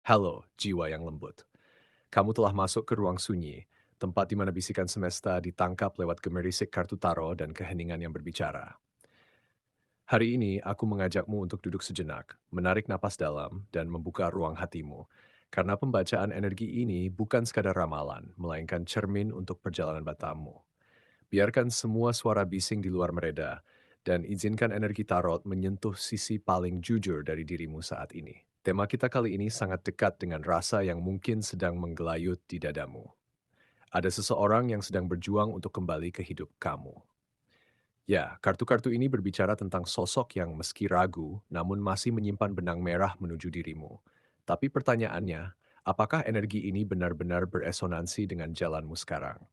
Halo, jiwa yang lembut. Kamu telah masuk ke ruang sunyi, tempat di mana bisikan semesta ditangkap lewat gemerisik kartu taro dan keheningan yang berbicara. Hari ini aku mengajakmu untuk duduk sejenak, menarik napas dalam, dan membuka ruang hatimu. Karena pembacaan energi ini bukan sekadar ramalan, melainkan cermin untuk perjalanan batamu. Biarkan semua suara bising di luar mereda, dan izinkan energi tarot menyentuh sisi paling jujur dari dirimu saat ini. Tema kita kali ini sangat dekat dengan rasa yang mungkin sedang menggelayut di dadamu. Ada seseorang yang sedang berjuang untuk kembali ke hidup kamu. Ya, kartu-kartu ini berbicara tentang sosok yang meski ragu, namun masih menyimpan benang merah menuju dirimu. Tapi pertanyaannya, apakah energi ini benar-benar beresonansi dengan jalanmu sekarang?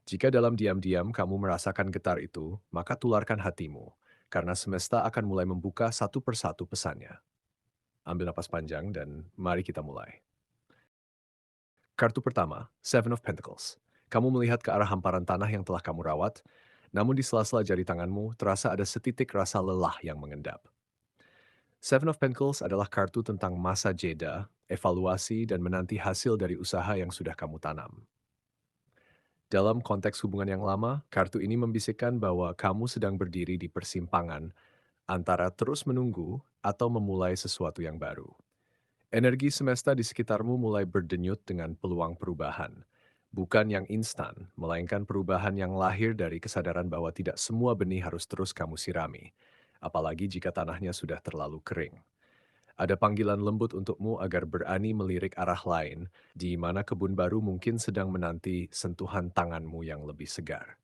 Jika dalam diam-diam kamu merasakan getar itu, maka tularkan hatimu, karena semesta akan mulai membuka satu persatu pesannya. Ambil napas panjang dan mari kita mulai. Kartu pertama, Seven of Pentacles. Kamu melihat ke arah hamparan tanah yang telah kamu rawat, namun di sela-sela jari tanganmu terasa ada setitik rasa lelah yang mengendap. Seven of Pentacles adalah kartu tentang masa jeda, evaluasi, dan menanti hasil dari usaha yang sudah kamu tanam. Dalam konteks hubungan yang lama, kartu ini membisikkan bahwa kamu sedang berdiri di persimpangan antara terus menunggu atau memulai sesuatu yang baru. Energi semesta di sekitarmu mulai berdenyut dengan peluang perubahan. Bukan yang instan, melainkan perubahan yang lahir dari kesadaran bahwa tidak semua benih harus terus kamu sirami, apalagi jika tanahnya sudah terlalu kering. Ada panggilan lembut untukmu agar berani melirik arah lain, di mana kebun baru mungkin sedang menanti sentuhan tanganmu yang lebih segar.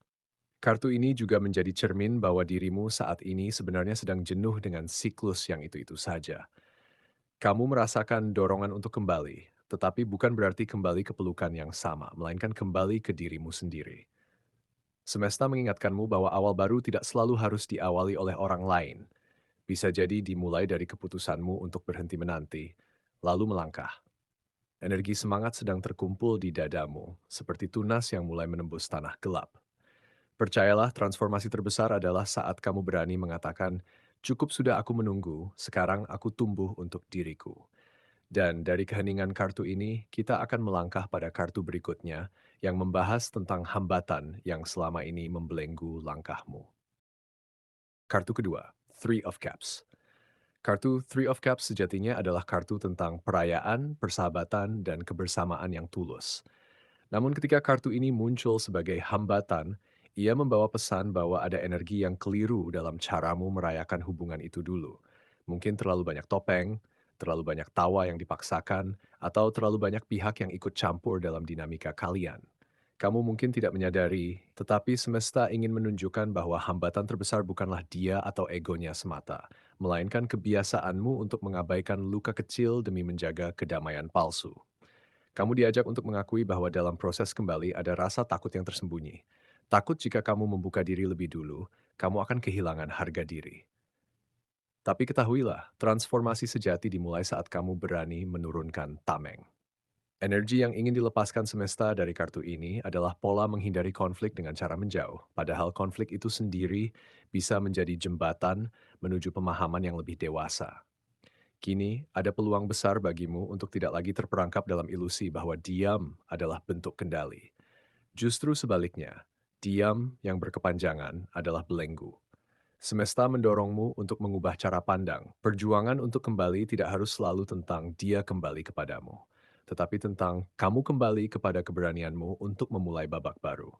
Kartu ini juga menjadi cermin bahwa dirimu saat ini sebenarnya sedang jenuh dengan siklus yang itu-itu saja. Kamu merasakan dorongan untuk kembali, tetapi bukan berarti kembali ke pelukan yang sama, melainkan kembali ke dirimu sendiri. Semesta mengingatkanmu bahwa awal baru tidak selalu harus diawali oleh orang lain. Bisa jadi dimulai dari keputusanmu untuk berhenti menanti, lalu melangkah. Energi semangat sedang terkumpul di dadamu, seperti tunas yang mulai menembus tanah gelap. Percayalah, transformasi terbesar adalah saat kamu berani mengatakan, "Cukup sudah aku menunggu, sekarang aku tumbuh untuk diriku." Dan dari keheningan kartu ini, kita akan melangkah pada kartu berikutnya yang membahas tentang hambatan yang selama ini membelenggu langkahmu. Kartu kedua, Three of Cups. Kartu Three of Cups sejatinya adalah kartu tentang perayaan, persahabatan, dan kebersamaan yang tulus. Namun ketika kartu ini muncul sebagai hambatan, ia membawa pesan bahwa ada energi yang keliru dalam caramu merayakan hubungan itu dulu. Mungkin terlalu banyak topeng, terlalu banyak tawa yang dipaksakan, atau terlalu banyak pihak yang ikut campur dalam dinamika kalian. Kamu mungkin tidak menyadari, tetapi semesta ingin menunjukkan bahwa hambatan terbesar bukanlah dia atau egonya semata, melainkan kebiasaanmu untuk mengabaikan luka kecil demi menjaga kedamaian palsu. Kamu diajak untuk mengakui bahwa dalam proses kembali ada rasa takut yang tersembunyi. Takut jika kamu membuka diri lebih dulu, kamu akan kehilangan harga diri. Tapi ketahuilah, transformasi sejati dimulai saat kamu berani menurunkan tameng. Energi yang ingin dilepaskan semesta dari kartu ini adalah pola menghindari konflik dengan cara menjauh, padahal konflik itu sendiri bisa menjadi jembatan menuju pemahaman yang lebih dewasa. Kini, ada peluang besar bagimu untuk tidak lagi terperangkap dalam ilusi bahwa diam adalah bentuk kendali. Justru sebaliknya, diam yang berkepanjangan adalah belenggu. Semesta mendorongmu untuk mengubah cara pandang. Perjuangan untuk kembali tidak harus selalu tentang dia kembali kepadamu, tetapi tentang kamu kembali kepada keberanianmu untuk memulai babak baru.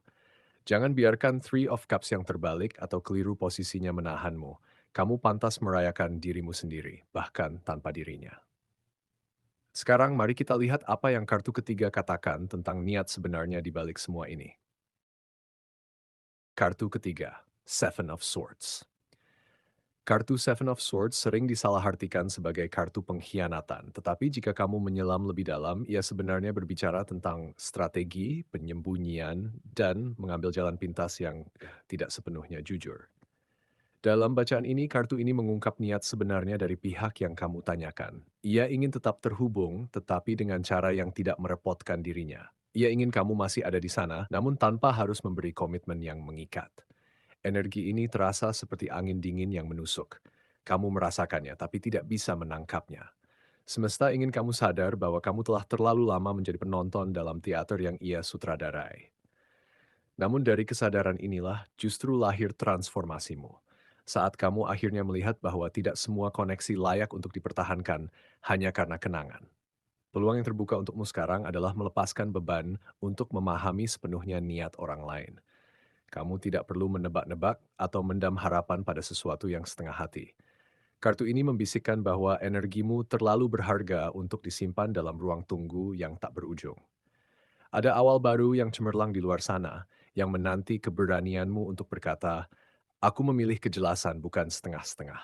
Jangan biarkan Three of Cups yang terbalik atau keliru posisinya menahanmu. Kamu pantas merayakan dirimu sendiri, bahkan tanpa dirinya. Sekarang mari kita lihat apa yang kartu ketiga katakan tentang niat sebenarnya di balik semua ini. Kartu ketiga, Seven of Swords. Kartu Seven of Swords sering disalahartikan sebagai kartu pengkhianatan, tetapi jika kamu menyelam lebih dalam, ia sebenarnya berbicara tentang strategi, penyembunyian, dan mengambil jalan pintas yang tidak sepenuhnya jujur. Dalam bacaan ini, kartu ini mengungkap niat sebenarnya dari pihak yang kamu tanyakan. Ia ingin tetap terhubung, tetapi dengan cara yang tidak merepotkan dirinya. Ia ingin kamu masih ada di sana, namun tanpa harus memberi komitmen yang mengikat. Energi ini terasa seperti angin dingin yang menusuk. Kamu merasakannya, tapi tidak bisa menangkapnya. Semesta ingin kamu sadar bahwa kamu telah terlalu lama menjadi penonton dalam teater yang ia sutradarai. Namun dari kesadaran inilah justru lahir transformasimu. Saat kamu akhirnya melihat bahwa tidak semua koneksi layak untuk dipertahankan hanya karena kenangan. Peluang yang terbuka untukmu sekarang adalah melepaskan beban untuk memahami sepenuhnya niat orang lain. Kamu tidak perlu menebak-nebak atau mendam harapan pada sesuatu yang setengah hati. Kartu ini membisikkan bahwa energimu terlalu berharga untuk disimpan dalam ruang tunggu yang tak berujung. Ada awal baru yang cemerlang di luar sana, yang menanti keberanianmu untuk berkata, "Aku memilih kejelasan bukan setengah-setengah."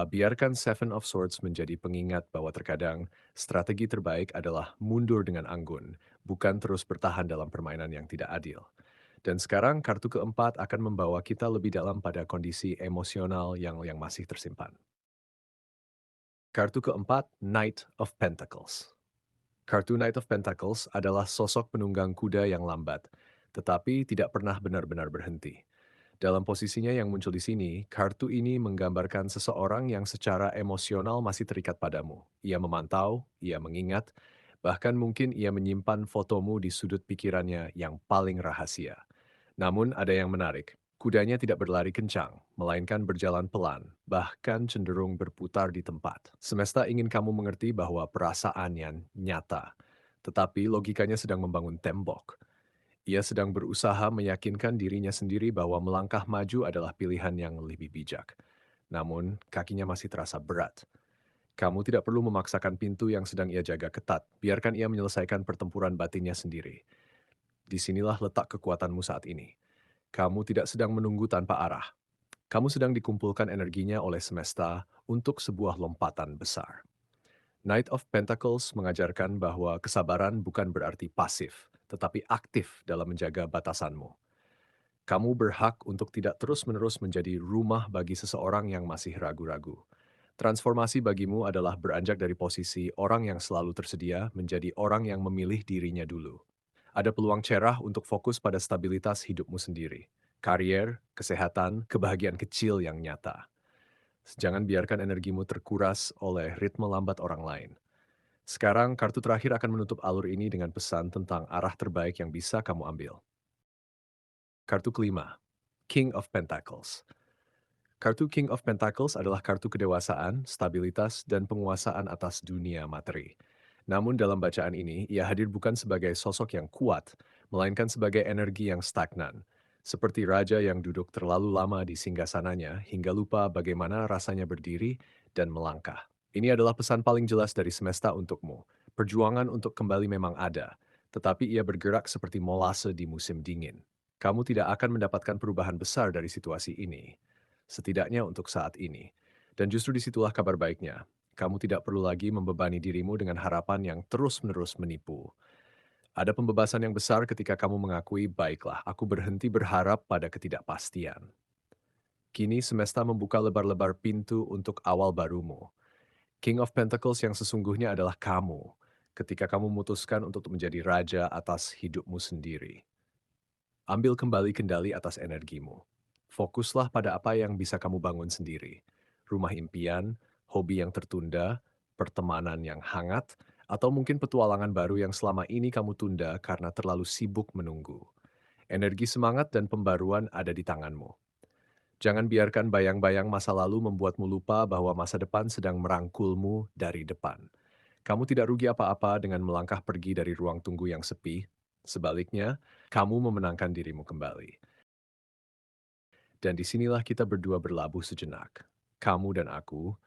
Biarkan Seven of Swords menjadi pengingat bahwa terkadang strategi terbaik adalah mundur dengan anggun, bukan terus bertahan dalam permainan yang tidak adil. Dan sekarang kartu keempat akan membawa kita lebih dalam pada kondisi emosional yang masih tersimpan. Kartu keempat, Knight of Pentacles. Kartu Knight of Pentacles adalah sosok penunggang kuda yang lambat, tetapi tidak pernah benar-benar berhenti. Dalam posisinya yang muncul di sini, kartu ini menggambarkan seseorang yang secara emosional masih terikat padamu. Ia memantau, ia mengingat, bahkan mungkin ia menyimpan fotomu di sudut pikirannya yang paling rahasia. Namun ada yang menarik. Kudanya tidak berlari kencang, melainkan berjalan pelan, bahkan cenderung berputar di tempat. Semesta ingin kamu mengerti bahwa perasaannya nyata, tetapi logikanya sedang membangun tembok. Ia sedang berusaha meyakinkan dirinya sendiri bahwa melangkah maju adalah pilihan yang lebih bijak. Namun, kakinya masih terasa berat. Kamu tidak perlu memaksakan pintu yang sedang ia jaga ketat. Biarkan ia menyelesaikan pertempuran batinnya sendiri. Disinilah letak kekuatanmu saat ini. Kamu tidak sedang menunggu tanpa arah. Kamu sedang dikumpulkan energinya oleh semesta untuk sebuah lompatan besar. Knight of Pentacles mengajarkan bahwa kesabaran bukan berarti pasif, tetapi aktif dalam menjaga batasanmu. Kamu berhak untuk tidak terus-menerus menjadi rumah bagi seseorang yang masih ragu-ragu. Transformasi bagimu adalah beranjak dari posisi orang yang selalu tersedia menjadi orang yang memilih dirinya dulu. Ada peluang cerah untuk fokus pada stabilitas hidupmu sendiri. Karier, kesehatan, kebahagiaan kecil yang nyata. Jangan biarkan energimu terkuras oleh ritme lambat orang lain. Sekarang, kartu terakhir akan menutup alur ini dengan pesan tentang arah terbaik yang bisa kamu ambil. Kartu kelima, King of Pentacles. Kartu King of Pentacles adalah kartu kedewasaan, stabilitas, dan penguasaan atas dunia materi. Namun dalam bacaan ini, ia hadir bukan sebagai sosok yang kuat, melainkan sebagai energi yang stagnan. Seperti raja yang duduk terlalu lama di singgasananya hingga lupa bagaimana rasanya berdiri dan melangkah. Ini adalah pesan paling jelas dari semesta untukmu. Perjuangan untuk kembali memang ada, tetapi ia bergerak seperti molase di musim dingin. Kamu tidak akan mendapatkan perubahan besar dari situasi ini, setidaknya untuk saat ini. Dan justru disitulah kabar baiknya. Kamu tidak perlu lagi membebani dirimu dengan harapan yang terus-menerus menipu. Ada pembebasan yang besar ketika kamu mengakui, baiklah, aku berhenti berharap pada ketidakpastian. Kini semesta membuka lebar-lebar pintu untuk awal barumu. King of Pentacles yang sesungguhnya adalah kamu, ketika kamu memutuskan untuk menjadi raja atas hidupmu sendiri. Ambil kembali kendali atas energimu. Fokuslah pada apa yang bisa kamu bangun sendiri. Rumah impian, hobi yang tertunda, pertemanan yang hangat, atau mungkin petualangan baru yang selama ini kamu tunda karena terlalu sibuk menunggu. Energi semangat dan pembaruan ada di tanganmu. Jangan biarkan bayang-bayang masa lalu membuatmu lupa bahwa masa depan sedang merangkulmu dari depan. Kamu tidak rugi apa-apa dengan melangkah pergi dari ruang tunggu yang sepi. Sebaliknya, kamu memenangkan dirimu kembali. Dan disinilah kita berdua berlabuh sejenak. Kamu dan aku,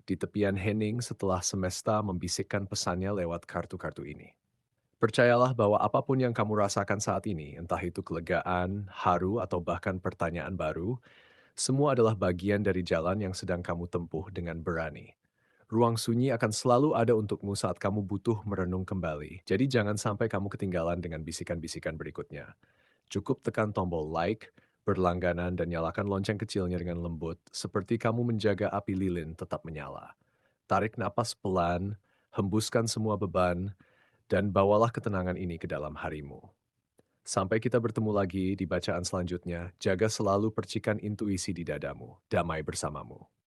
di tepian hening setelah semesta membisikkan pesannya lewat kartu-kartu ini. Percayalah bahwa apapun yang kamu rasakan saat ini, entah itu kelegaan, haru, atau bahkan pertanyaan baru, semua adalah bagian dari jalan yang sedang kamu tempuh dengan berani. Ruang sunyi akan selalu ada untukmu saat kamu butuh merenung kembali. Jadi jangan sampai kamu ketinggalan dengan bisikan-bisikan berikutnya. Cukup tekan tombol like, berlangganan, dan nyalakan lonceng kecilnya dengan lembut, seperti kamu menjaga api lilin tetap menyala. Tarik napas pelan, hembuskan semua beban, dan bawalah ketenangan ini ke dalam harimu. Sampai kita bertemu lagi di bacaan selanjutnya, jaga selalu percikan intuisi di dadamu. Damai bersamamu.